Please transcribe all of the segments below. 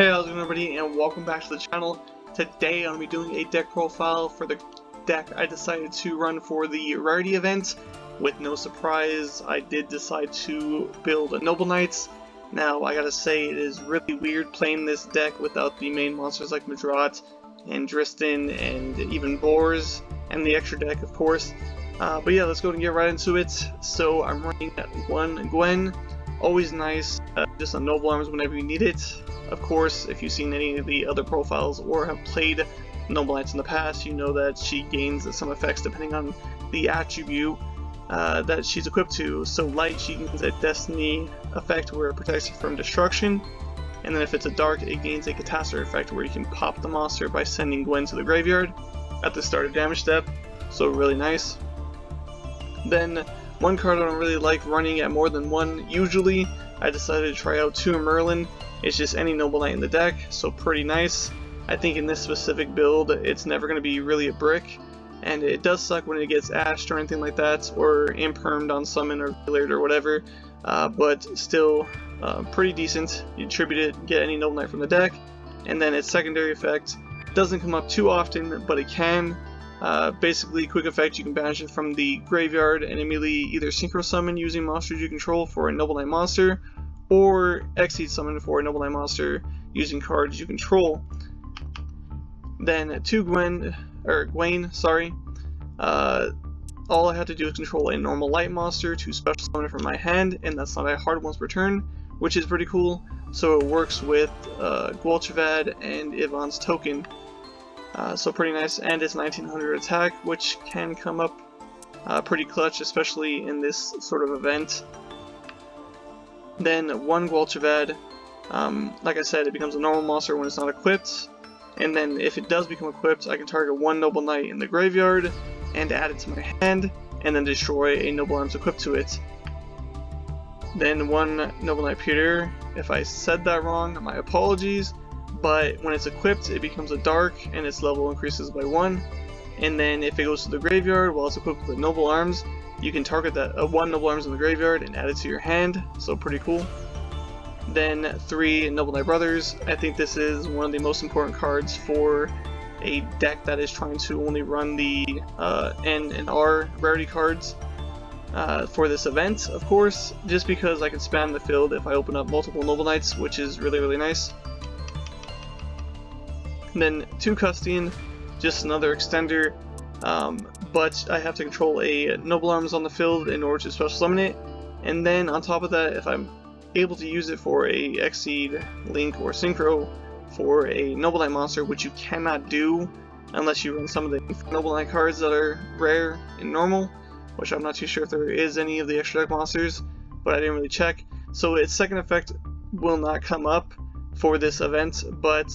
Hey, how's it going, everybody, and welcome back to the channel. Today I'm going to be doing a deck profile for the deck I decided to run for the rarity event. With no surprise, I did decide to build a Noble Knights. Now, I gotta say, it is really weird playing this deck without the main monsters like Madrat and Dristan and even Boars, and the extra deck, of course. But yeah, let's go and get right into it. So I'm running at 1 Gwen. Always nice, just on Noble Arms whenever you need it. Of course, if you've seen any of the other profiles or have played Noble Knights in the past, you know that she gains some effects depending on the attribute that she's equipped to. So light, she gains a Destiny effect where it protects you from destruction, and then if it's a dark, it gains a Catastrophe effect where you can pop the monster by sending Gwen to the graveyard at the start of damage step, so really nice. Then one card I don't really like running at more than one. Usually I decided to try out 2 Merlin. It's just any Noble Knight in the deck, so pretty nice. I think in this specific build it's never going to be really a brick, and it does suck when it gets ashed or anything like that, or impermed on summon or cleared or whatever, but still pretty decent. You tribute it, get any Noble Knight from the deck, and then its secondary effect doesn't come up too often, but it can. Basically, quick effect, you can banish it from the graveyard and immediately either synchro summon using monsters you control for a Noble Knight monster, or exceed summon for a Noble Knight monster using cards you control. Then 2 Gwen, all I have to do is control a normal light monster to special summon it from my hand, and that's not a hard once per turn, which is pretty cool. So it works with Gwalchavad and Yvonne's token. So pretty nice, and it's 1900 attack, which can come up pretty clutch, especially in this sort of event. Then 1 Gwalchavad, like I said, it becomes a normal monster when it's not equipped, and then if it does become equipped, I can target 1 Noble Knight in the graveyard and add it to my hand, and then destroy a Noble Arms equipped to it. Then 1 Noble Knight Peter. If I said that wrong, my apologies. But when it's equipped, it becomes a dark and its level increases by 1. And then if it goes to the graveyard while it's equipped with Noble Arms, you can target that 1 Noble Arms in the graveyard and add it to your hand, so pretty cool. Then 3 Noble Knight Brothers. I think this is one of the most important cards for a deck that is trying to only run the N and R rarity cards for this event, of course, just because I can spam the field if I open up multiple Noble Knights, which is really nice. And then 2 Custian, just another extender, but I have to control a Noble Arms on the field in order to special summon it. And then on top of that, if I'm able to use it for a Exceed, Link, or Synchro for a Noble Knight monster, which you cannot do unless you run some of the Noble Knight cards that are rare in normal, which I'm not too sure if there is any of the extra deck monsters, but I didn't really check. So its second effect will not come up for this event, but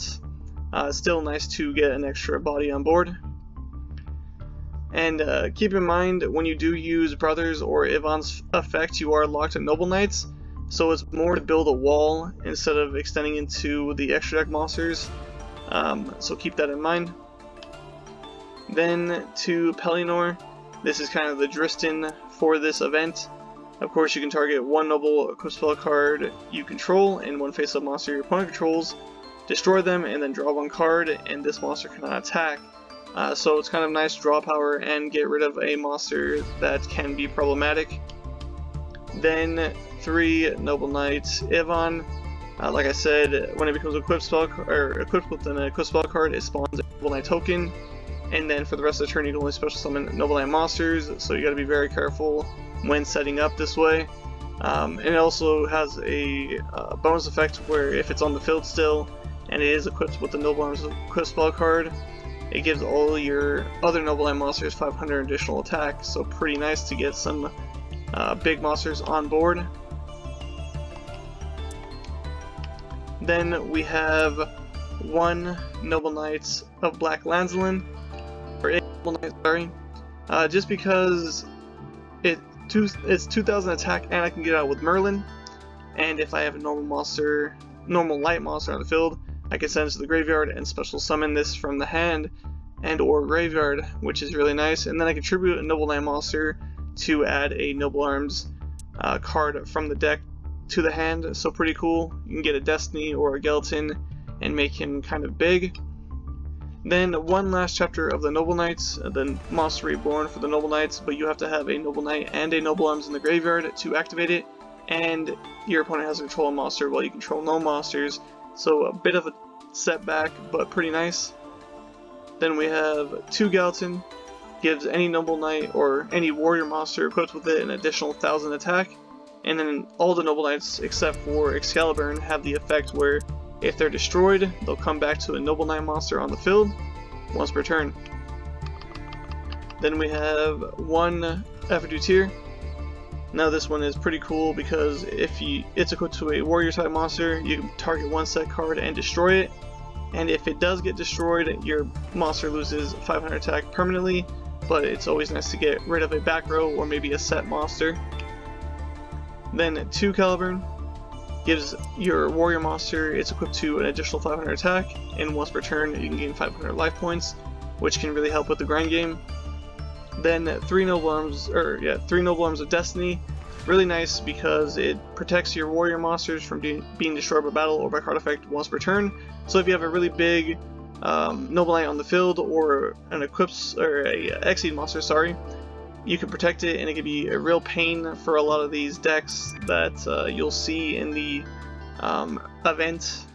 still nice to get an extra body on board. And keep in mind, when you do use Brothers or Yvonne's effect, you are locked at Noble Knights, so it's more to build a wall instead of extending into the extra deck monsters, so keep that in mind. Then to Pellinor, this is kind of the Dristan for this event. Of course, you can target 1 Noble equipped spell card you control and 1 face-up monster your opponent controls, destroy them, and then draw 1 card, and this monster cannot attack. So it's kind of nice draw power and get rid of a monster that can be problematic. Then 3 Noble Knight Yvonne. Like I said, when it becomes equipped with an equipped spell card, it spawns a Noble Knight token, and then for the rest of the turn you can only special summon Noble Knight monsters, so you gotta be very careful when setting up this way. And it also has a bonus effect where if it's on the field still, and it is equipped with the Noble Arms equipped spell card, it gives all your other Noble Knight monsters 500 additional attack, so pretty nice to get some big monsters on board. Then we have 1 Noble Knight of Black Lanzelin, or a Noble Knight, sorry, just because it's 2000 attack and I can get out with Merlin, and if I have a normal light monster on the field, I can send it to the graveyard and special summon this from the hand and or graveyard, which is really nice. And then I can tribute a Noble Knight monster to add a Noble Arms card from the deck to the hand, so pretty cool. You can get a Destiny or a Gelatin and make him kind of big. Then one last chapter of the Noble Knights, the Monster Reborn for the Noble Knights, but you have to have a Noble Knight and a Noble Arms in the graveyard to activate it, and your opponent has to control a monster while you control no monsters, so a bit of a setback, but pretty nice. Then we have 2 Gallatin, gives any Noble Knight or any warrior monster equipped with it an additional 1000 attack, and then all the Noble Knights except for Excalibur have the effect where if they're destroyed, they'll come back to a Noble Knight monster on the field once per turn. Then we have 1 Effiduteer. Now this one is pretty cool because if it's equipped to a warrior type monster, you can target 1 set card and destroy it. And if it does get destroyed, your monster loses 500 attack permanently, but it's always nice to get rid of a back row or maybe a set monster. Then 2 Caliburn. Gives your warrior monster, it's equipped to an additional 500 attack, and once per turn you can gain 500 life points, which can really help with the grind game. Then 3 Noble Arms of Destiny, really nice because it protects your warrior monsters from being destroyed by battle or by card effect once per turn. So if you have a really big Noble Knight on the field or an Exceed monster, you can protect it, and it can be a real pain for a lot of these decks that you'll see in the event.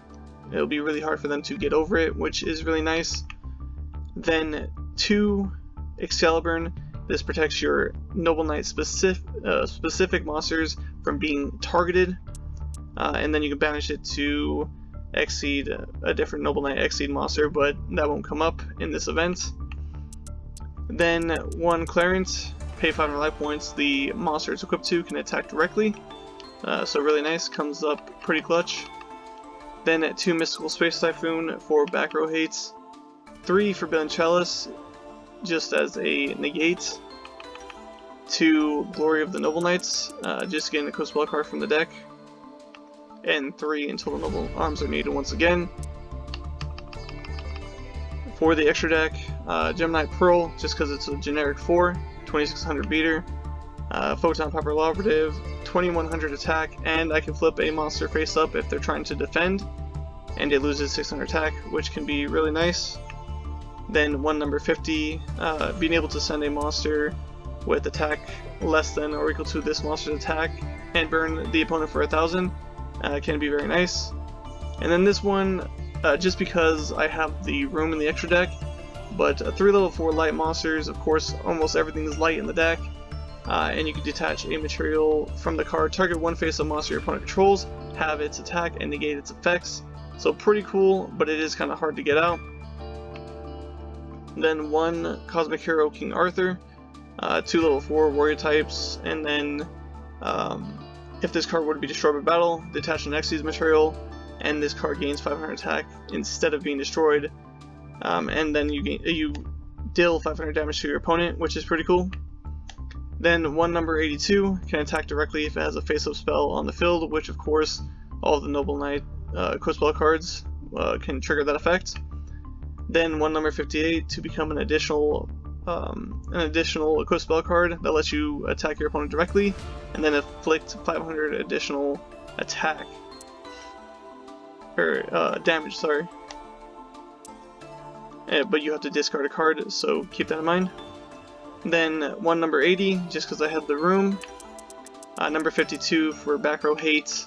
It'll be really hard for them to get over it, which is really nice. Then 2 Excalibur. This protects your Noble Knight specific monsters from being targeted, and then you can banish it to Exceed a different Noble Knight Exceed monster, but that won't come up in this event. Then 1 Clarence. Pay 500 life points, the monster it's equipped to can attack directly, so really nice, comes up pretty clutch. Then 2 Mystical Space Typhoon for back row hates, 3 Forbidden Chalice just as a negate, 2 Glory of the Noble Knights, just getting a co-spell card from the deck, and 3 until the Noble Arms are needed once again. For the extra deck, Gemini Pearl, just because it's a generic 4, 2600 beater, Photon Popper Operative, 2100 attack, and I can flip a monster face up if they're trying to defend, and it loses 600 attack, which can be really nice. Then 1 number 50, being able to send a monster with attack less than or equal to this monster's attack and burn the opponent for 1000 can be very nice. And then this one, just because I have the room in the extra deck, but 3 level 4 light monsters, of course almost everything is light in the deck, and you can detach a material from the card, target 1 face-up monster your opponent controls, have its attack and negate its effects. So pretty cool, but it is kind of hard to get out. Then 1 Cosmic Hero King Arthur, 2 level 4 warrior types, and then if this card were to be destroyed by battle, detach an Exceed material, and this card gains 500 attack instead of being destroyed. And then you deal 500 damage to your opponent, which is pretty cool. Then 1 number 82 can attack directly if it has a face-up spell on the field, which of course all of the Noble Knight co-spell cards can trigger that effect. Then 1 number 58 to become an additional co-spell card that lets you attack your opponent directly, and then inflict 500 additional attack or damage. But you have to discard a card, so keep that in mind. Then 1 number 80, just because I had the room. Number 52 for back row hate.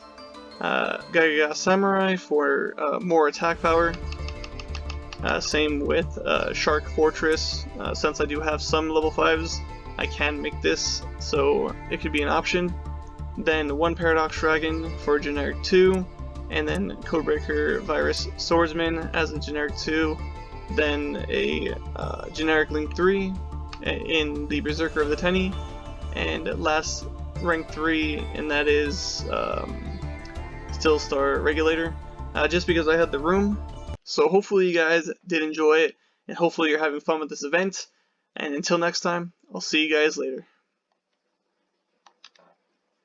Gaga Samurai for more attack power. Same with Shark Fortress. Since I do have some level 5s, I can make this, so it could be an option. Then 1 Paradox Dragon for generic 2. And then Codebreaker Virus Swordsman as a generic 2. Then a generic Link 3 in the Berserker of the Tenny, and last rank 3, and that is Still Star Regulator, just because I had the room. So hopefully you guys did enjoy it, and hopefully you're having fun with this event, and until next time, I'll see you guys later.